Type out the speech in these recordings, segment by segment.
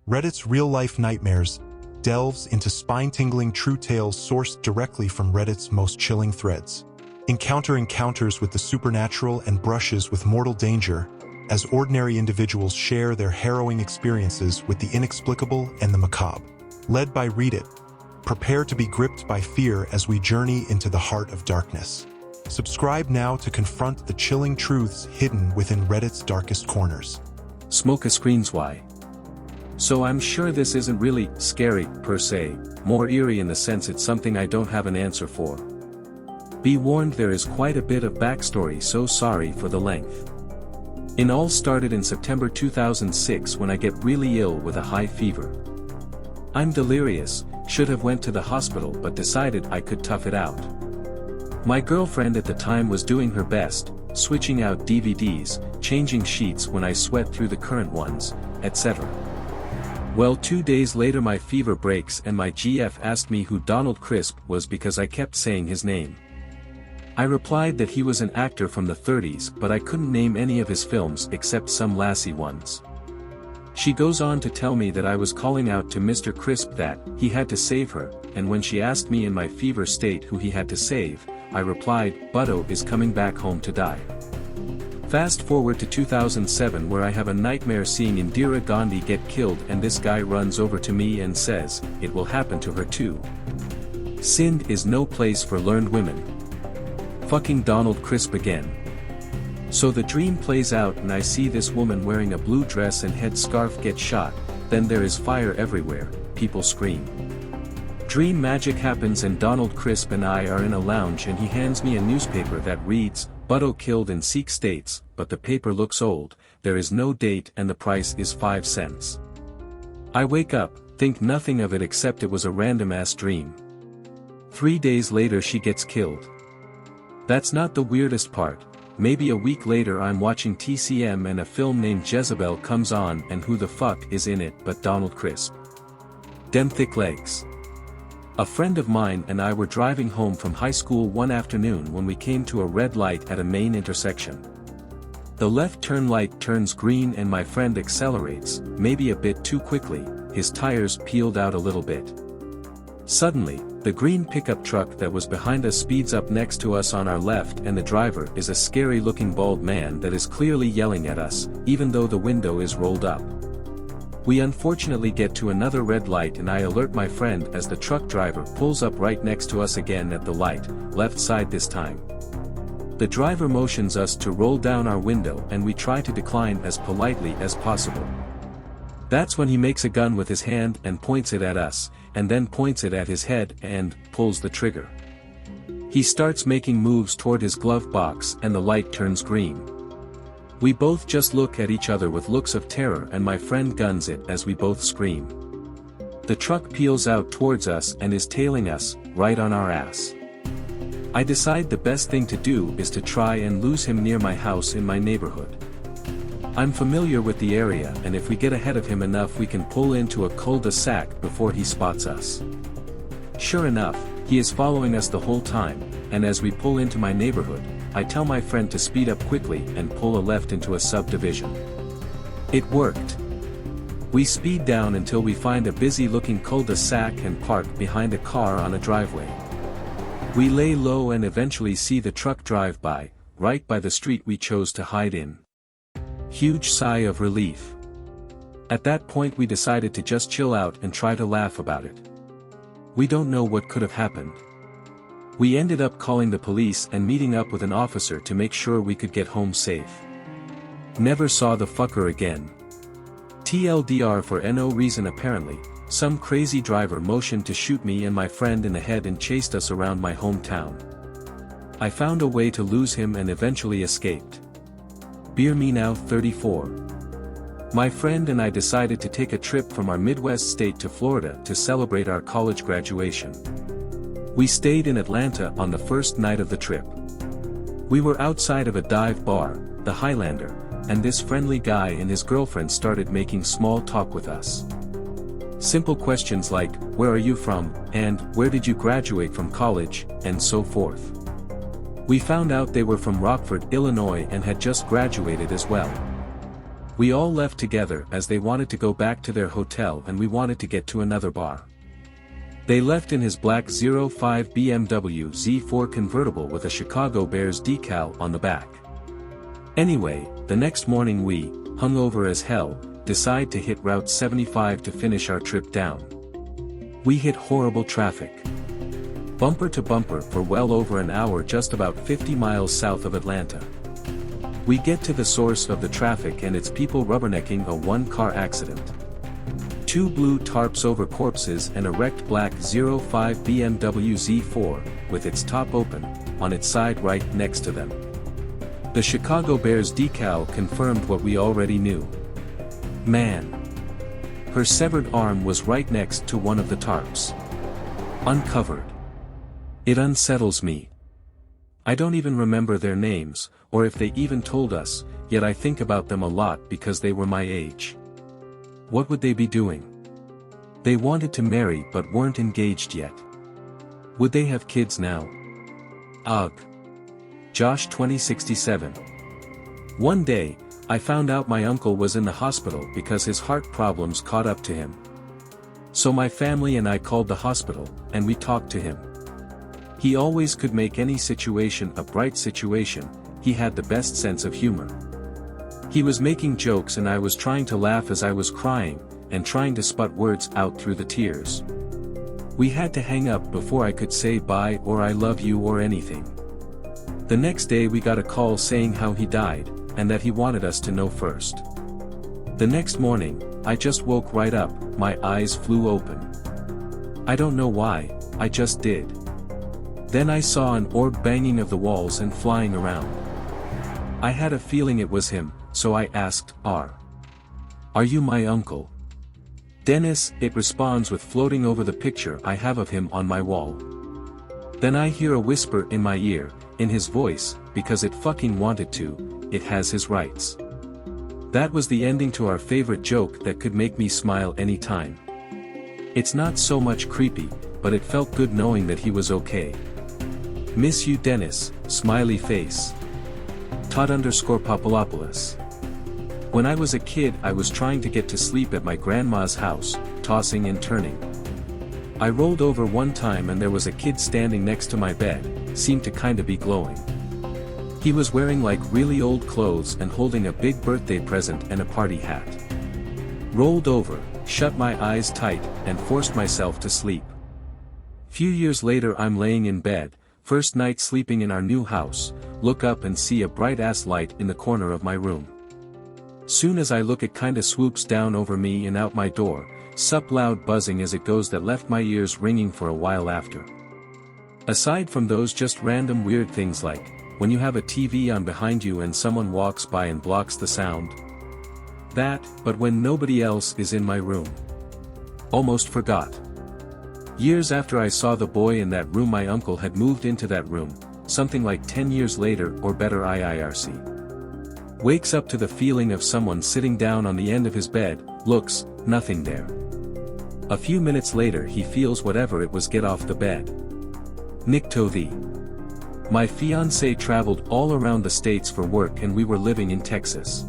Reddit's real-life nightmares delves into spine-tingling true tales sourced directly from Reddit's most chilling threads. Encounter encounters with the supernatural and brushes with mortal danger as ordinary individuals share their harrowing experiences with the inexplicable and the macabre. Led by Read It, prepare to be gripped by fear as we journey into the heart of darkness. Subscribe now to confront the chilling truths hidden within Reddit's darkest corners. Smoke a screens why? So I'm sure this isn't really scary, per se, more eerie in the sense it's something I don't have an answer for. Be warned, there is quite a bit of backstory, so sorry for the length. It all started in September 2006 when I get really ill with a high fever. I'm delirious, should have went to the hospital but decided I could tough it out. My girlfriend at the time was doing her best, switching out DVDs, changing sheets when I sweat through the current ones, etc. Well, 2 days later my fever breaks and my GF asked me who Donald Crisp was because I kept saying his name. I replied that he was an actor from the 30s, but I couldn't name any of his films except some Lassie ones. She goes on to tell me that I was calling out to Mr. Crisp that he had to save her, and when she asked me in my fever state who he had to save, I replied, Butto is coming back home to die. Fast forward to 2007 where I have a nightmare seeing Indira Gandhi get killed and this guy runs over to me and says, it will happen to her too. Sind is no place for learned women. Fucking Donald Crisp again. So the dream plays out and I see this woman wearing a blue dress and headscarf get shot, then there is fire everywhere, people scream. Dream magic happens and Donald Crisp and I are in a lounge and he hands me a newspaper that reads, Butto killed in Sikh states, but the paper looks old, there is no date and the price is 5 cents. I wake up, think nothing of it except it was a random-ass dream. 3 days later she gets killed. That's not the weirdest part. Maybe a week later I'm watching TCM and a film named Jezebel comes on and who the fuck is in it but Donald Crisp. Dem thick legs. A friend of mine and I were driving home from high school one afternoon when we came to a red light at a main intersection. The left turn light turns green and my friend accelerates, maybe a bit too quickly, his tires peeled out a little bit. Suddenly, the green pickup truck that was behind us speeds up next to us on our left and the driver is a scary-looking bald man that is clearly yelling at us, even though the window is rolled up. We unfortunately get to another red light and I alert my friend as the truck driver pulls up right next to us again at the light, left side this time. The driver motions us to roll down our window and we try to decline as politely as possible. That's when he makes a gun with his hand and points it at us, and then points it at his head and pulls the trigger. He starts making moves toward his glove box and the light turns green. We both just look at each other with looks of terror and my friend guns it as we both scream. The truck peels out towards us and is tailing us, right on our ass. I decide the best thing to do is to try and lose him near my house in my neighborhood. I'm familiar with the area and if we get ahead of him enough we can pull into a cul-de-sac before he spots us. Sure enough, he is following us the whole time, and as we pull into my neighborhood, I tell my friend to speed up quickly and pull a left into a subdivision. It worked. We speed down until we find a busy-looking cul-de-sac and park behind a car on a driveway. We lay low and eventually see the truck drive by, right by the street we chose to hide in. Huge sigh of relief. At that point we decided to just chill out and try to laugh about it. We don't know what could have happened. We ended up calling the police and meeting up with an officer to make sure we could get home safe. Never saw the fucker again. TLDR, for no reason apparently, some crazy driver motioned to shoot me and my friend in the head and chased us around my hometown. I found a way to lose him and eventually escaped. Beer me now 34. My friend and I decided to take a trip from our Midwest state to Florida to celebrate our college graduation. We stayed in Atlanta on the first night of the trip. We were outside of a dive bar, the Highlander, and this friendly guy and his girlfriend started making small talk with us. Simple questions like, where are you from, and where did you graduate from college, and so forth. We found out they were from Rockford, Illinois and had just graduated as well. We all left together as they wanted to go back to their hotel and we wanted to get to another bar. They left in his black 05 BMW Z4 convertible with a Chicago Bears decal on the back. Anyway, the next morning we, hungover as hell, decide to hit Route 75 to finish our trip down. We hit horrible traffic. Bumper to bumper for well over an hour just about 50 miles south of Atlanta. We get to the source of the traffic and it's people rubbernecking a one-car accident. 2 blue tarps over corpses and a wrecked black 05 BMW Z4, with its top open, on its side right next to them. The Chicago Bears decal confirmed what we already knew. Man. Her severed arm was right next to one of the tarps. Uncovered. It unsettles me. I don't even remember their names, or if they even told us, yet I think about them a lot because they were my age. What would they be doing? They wanted to marry but weren't engaged yet. Would they have kids now? Ugh. Josh 2067. One day, I found out my uncle was in the hospital because his heart problems caught up to him. So my family and I called the hospital, and we talked to him. He always could make any situation a bright situation, he had the best sense of humor. He was making jokes and I was trying to laugh as I was crying, and trying to sput words out through the tears. We had to hang up before I could say bye or I love you or anything. The next day we got a call saying how he died, and that he wanted us to know first. The next morning, I just woke right up, my eyes flew open. I don't know why, I just did. Then I saw an orb banging of the walls and flying around. I had a feeling it was him, so I asked, Are you my uncle? Dennis, it responds with floating over the picture I have of him on my wall. Then I hear a whisper in my ear, in his voice, because it fucking wanted to, it has his rights. That was the ending to our favorite joke that could make me smile anytime. It's not so much creepy, but it felt good knowing that he was okay. Miss you Dennis, smiley face. Todd_Popolopoulos. When I was a kid I was trying to get to sleep at my grandma's house, tossing and turning. I rolled over one time and there was a kid standing next to my bed, seemed to kinda be glowing. He was wearing like really old clothes and holding a big birthday present and a party hat. Rolled over, shut my eyes tight, and forced myself to sleep. Few years later I'm laying in bed, first night sleeping in our new house, look up and see a bright ass light in the corner of my room. Soon as I look it kinda swoops down over me and out my door, sup loud buzzing as it goes that left my ears ringing for a while after. Aside from those just random weird things like, when you have a TV on behind you and someone walks by and blocks the sound. That, but when nobody else is in my room. Almost forgot. Years after I saw the boy in that room my uncle had moved into that room, something like 10 years later or better IIRC. Wakes up to the feeling of someone sitting down on the end of his bed, looks, nothing there. A few minutes later he feels whatever it was get off the bed. Nikto the. My fiancé traveled all around the states for work and we were living in Texas.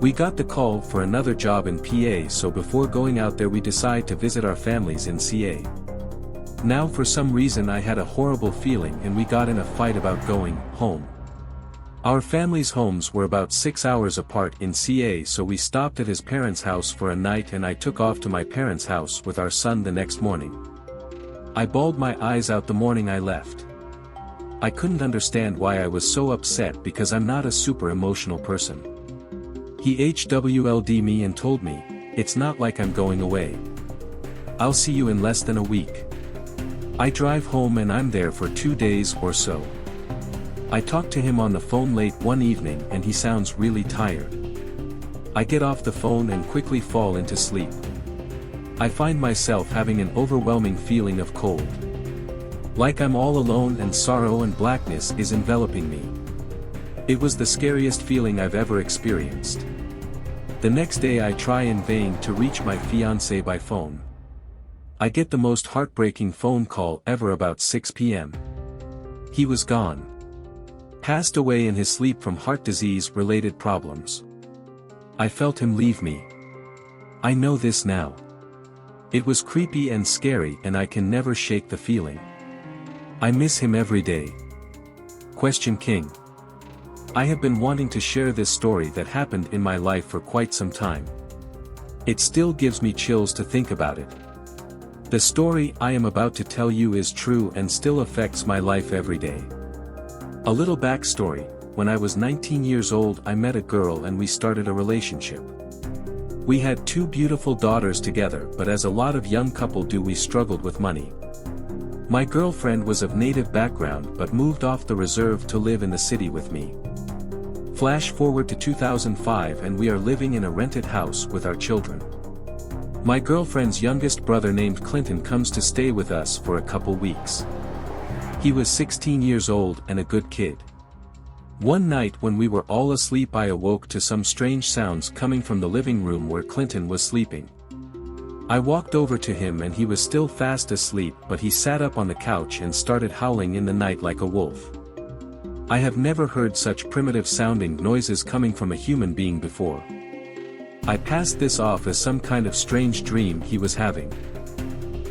We got the call for another job in PA, so before going out there we decide to visit our families in CA. Now for some reason I had a horrible feeling and we got in a fight about going home. Our families' homes were about 6 hours apart in CA, so we stopped at his parents' house for a night and I took off to my parents' house with our son the next morning. I bawled my eyes out the morning I left. I couldn't understand why I was so upset because I'm not a super emotional person. He HWLD me and told me, it's not like I'm going away. I'll see you in less than a week. I drive home and I'm there for 2 days or so. I talked to him on the phone late one evening and he sounds really tired. I get off the phone and quickly fall into sleep. I find myself having an overwhelming feeling of cold. Like I'm all alone and sorrow and blackness is enveloping me. It was the scariest feeling I've ever experienced. The next day I try in vain to reach my fiancé by phone. I get the most heartbreaking phone call ever about 6 p.m. He was gone. Passed away in his sleep from heart disease-related problems. I felt him leave me. I know this now. It was creepy and scary and I can never shake the feeling. I miss him every day. Question King. I have been wanting to share this story that happened in my life for quite some time. It still gives me chills to think about it. The story I am about to tell you is true and still affects my life every day. A little backstory: when I was 19 years old I met a girl and we started a relationship. We had 2 beautiful daughters together, but as a lot of young couple do, we struggled with money. My girlfriend was of native background but moved off the reserve to live in the city with me. Flash forward to 2005 and we are living in a rented house with our children. My girlfriend's youngest brother named Clinton comes to stay with us for a couple weeks. He was 16 years old and a good kid. One night when we were all asleep I awoke to some strange sounds coming from the living room where Clinton was sleeping. I walked over to him and he was still fast asleep, but he sat up on the couch and started howling in the night like a wolf. I have never heard such primitive sounding noises coming from a human being before. I passed this off as some kind of strange dream he was having.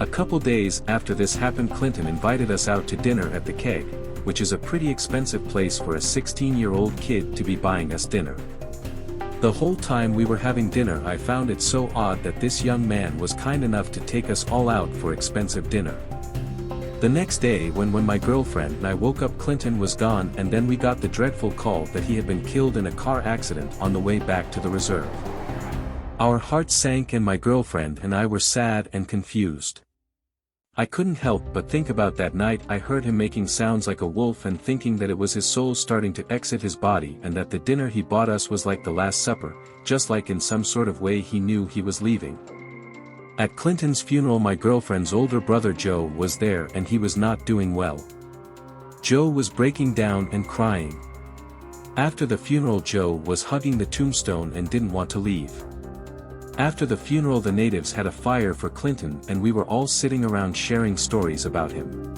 A couple days after this happened, Clinton invited us out to dinner at the Keg, which is a pretty expensive place for a 16-year-old kid to be buying us dinner. The whole time we were having dinner I found it so odd that this young man was kind enough to take us all out for expensive dinner. The next day when my girlfriend and I woke up, Clinton was gone, and then we got the dreadful call that he had been killed in a car accident on the way back to the reserve. Our hearts sank and my girlfriend and I were sad and confused. I couldn't help but think about that night I heard him making sounds like a wolf and thinking that it was his soul starting to exit his body, and that the dinner he bought us was like the Last Supper, just like in some sort of way he knew he was leaving. At Clinton's funeral my girlfriend's older brother Joe was there and he was not doing well. Joe was breaking down and crying. After the funeral Joe was hugging the tombstone and didn't want to leave. After the funeral the natives had a fire for Clinton and we were all sitting around sharing stories about him.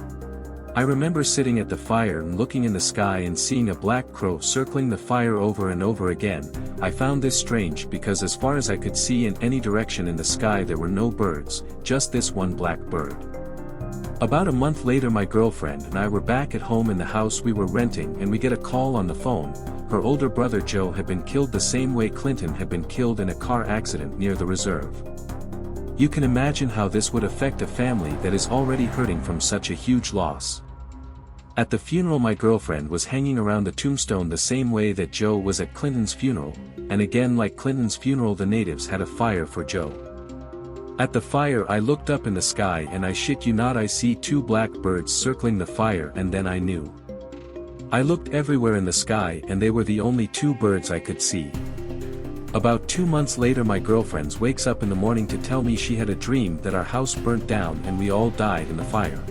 I remember sitting at the fire and looking in the sky and seeing a black crow circling the fire over and over again. I found this strange because as far as I could see in any direction in the sky there were no birds, just this one black bird. About a month later my girlfriend and I were back at home in the house we were renting and we get a call on the phone. Her older brother Joe had been killed the same way Clinton had been killed in a car accident near the reserve. You can imagine how this would affect a family that is already hurting from such a huge loss. At the funeral my girlfriend was hanging around the tombstone the same way that Joe was at Clinton's funeral, and again like Clinton's funeral the natives had a fire for Joe. At the fire I looked up in the sky and I shit you not I see 2 black birds circling the fire, and then I knew. I looked everywhere in the sky and they were the only 2 birds I could see. About 2 months later my girlfriend wakes up in the morning to tell me she had a dream that our house burnt down and we all died in the fire.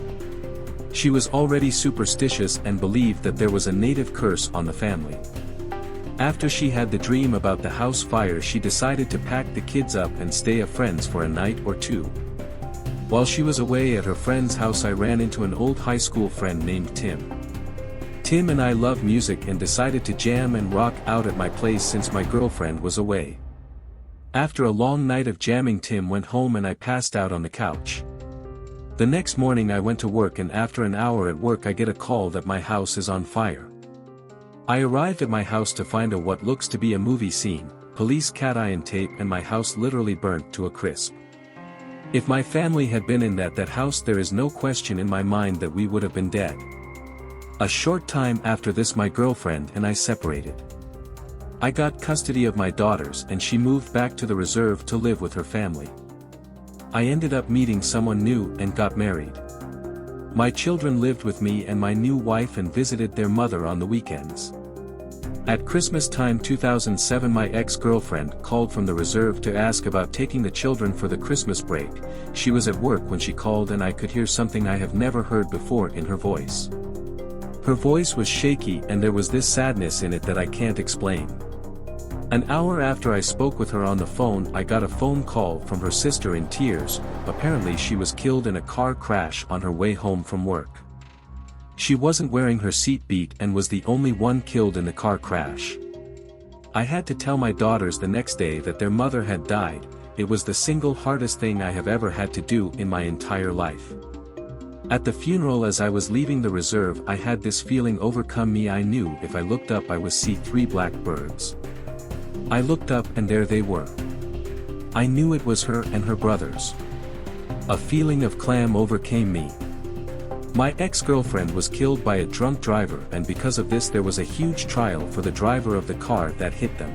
She was already superstitious and believed that there was a native curse on the family. After she had the dream about the house fire she decided to pack the kids up and stay at friends for a night or 2. While she was away at her friend's house I ran into an old high school friend named Tim. Tim and I love music and decided to jam and rock out at my place since my girlfriend was away. After a long night of jamming Tim went home and I passed out on the couch. The next morning I went to work and after an hour at work I get a call that my house is on fire. I arrived at my house to find what looks to be a movie scene, police cat iron tape, and my house literally burnt to a crisp. If my family had been in that house there is no question in my mind that we would have been dead. A short time after this my girlfriend and I separated. I got custody of my daughters and she moved back to the reserve to live with her family. I ended up meeting someone new and got married. My children lived with me and my new wife and visited their mother on the weekends. At Christmas time 2007 my ex-girlfriend called from the reserve to ask about taking the children for the Christmas break. She was at work when she called and I could hear something I have never heard before in her voice. Her voice was shaky and there was this sadness in it that I can't explain. An hour after I spoke with her on the phone I got a phone call from her sister in tears. Apparently she was killed in a car crash on her way home from work. She wasn't wearing her seatbelt and was the only one killed in the car crash. I had to tell my daughters the next day that their mother had died. It was the single hardest thing I have ever had to do in my entire life. At the funeral, as I was leaving the reserve, I had this feeling overcome me. I knew if I looked up I would see 3 black birds. I looked up and there they were. I knew it was her and her brothers. A feeling of clam overcame me. My ex-girlfriend was killed by a drunk driver, and because of this there was a huge trial for the driver of the car that hit them.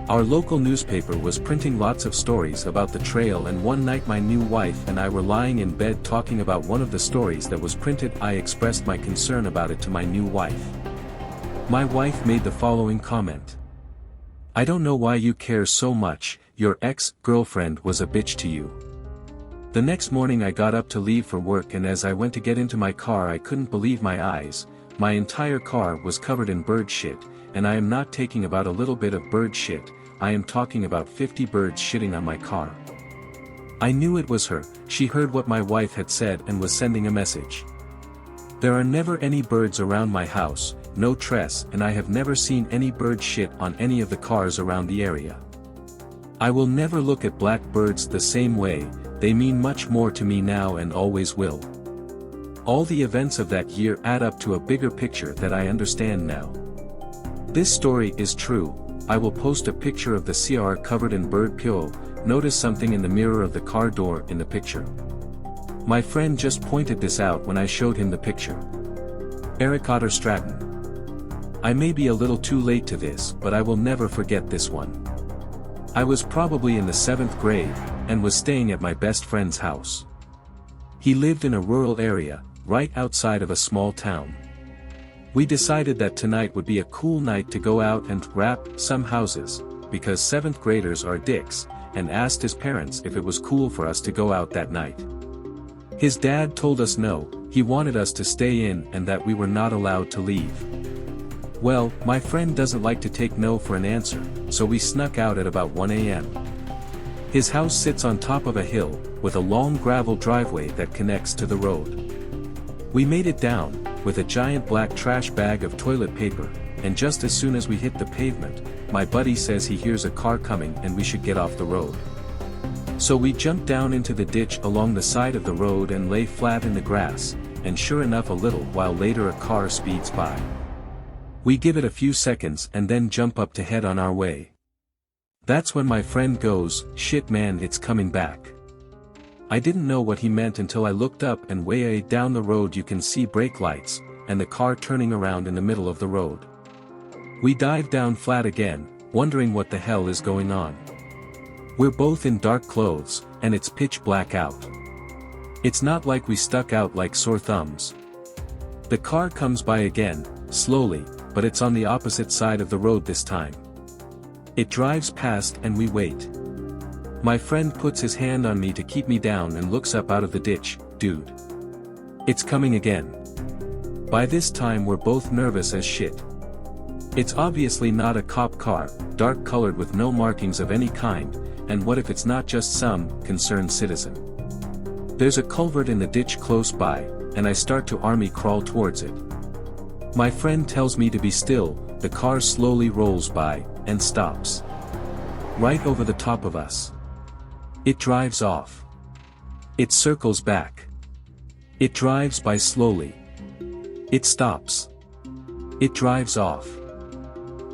Our local newspaper was printing lots of stories about the trail, and one night my new wife and I were lying in bed talking about one of the stories that was printed. I expressed my concern about it to my new wife. My wife made the following comment. "I don't know why you care so much, your ex-girlfriend was a bitch to you." The next morning I got up to leave for work, and as I went to get into my car I couldn't believe my eyes. My entire car was covered in bird shit, and I am not taking about a little bit of bird shit, I am talking about 50 birds shitting on my car. I knew it was her. She heard what my wife had said and was sending a message. There are never any birds around my house, no tress, and I have never seen any bird shit on any of the cars around the area. I will never look at black birds the same way. They mean much more to me now and always will. All the events of that year add up to a bigger picture that I understand now. This story is true. I will post a picture of the CR covered in bird pure. Notice something in the mirror of the car door in the picture. My friend just pointed this out when I showed him the picture. Eric Otter Stratton. I may be a little too late to this, but I will never forget this one. I was probably in the 7th grade, and was staying at my best friend's house. He lived in a rural area, right outside of a small town. We decided that tonight would be a cool night to go out and wrap some houses, because 7th graders are dicks, and asked his parents if it was cool for us to go out that night. His dad told us no, he wanted us to stay in and that we were not allowed to leave. Well, my friend doesn't like to take no for an answer, so we snuck out at about 1 a.m. His house sits on top of a hill, with a long gravel driveway that connects to the road. We made it down, with a giant black trash bag of toilet paper, and just as soon as we hit the pavement, my buddy says he hears a car coming and we should get off the road. So we jumped down into the ditch along the side of the road and lay flat in the grass, and sure enough, a little while later a car speeds by. We give it a few seconds and then jump up to head on our way. That's when my friend goes, "Shit man, it's coming back." I didn't know what he meant until I looked up, and way down the road you can see brake lights, and the car turning around in the middle of the road. We dive down flat again, wondering what the hell is going on. We're both in dark clothes, and it's pitch black out. It's not like we stuck out like sore thumbs. The car comes by again, slowly, but it's on the opposite side of the road this time. It drives past and we wait. My friend puts his hand on me to keep me down and looks up out of the ditch. "Dude. It's coming again." By this time we're both nervous as shit. It's obviously not a cop car, dark colored with no markings of any kind, and what if it's not just some concerned citizen? There's a culvert in the ditch close by, and I start to army crawl towards it. My friend tells me to be still. The car slowly rolls by, and stops. Right over the top of us. It drives off. It circles back. It drives by slowly. It stops. It drives off.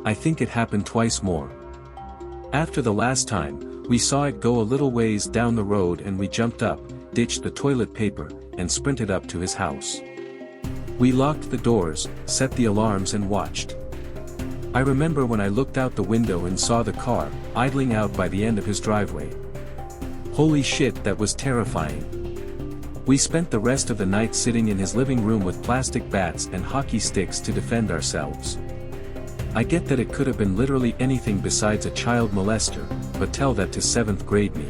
I think it happened twice more. After the last time, we saw it go a little ways down the road and we jumped up, ditched the toilet paper, and sprinted up to his house. We locked the doors, set the alarms and watched. I remember when I looked out the window and saw the car, idling out by the end of his driveway. Holy shit, that was terrifying. We spent the rest of the night sitting in his living room with plastic bats and hockey sticks to defend ourselves. I get that it could have been literally anything besides a child molester, but tell that to 7th grade me.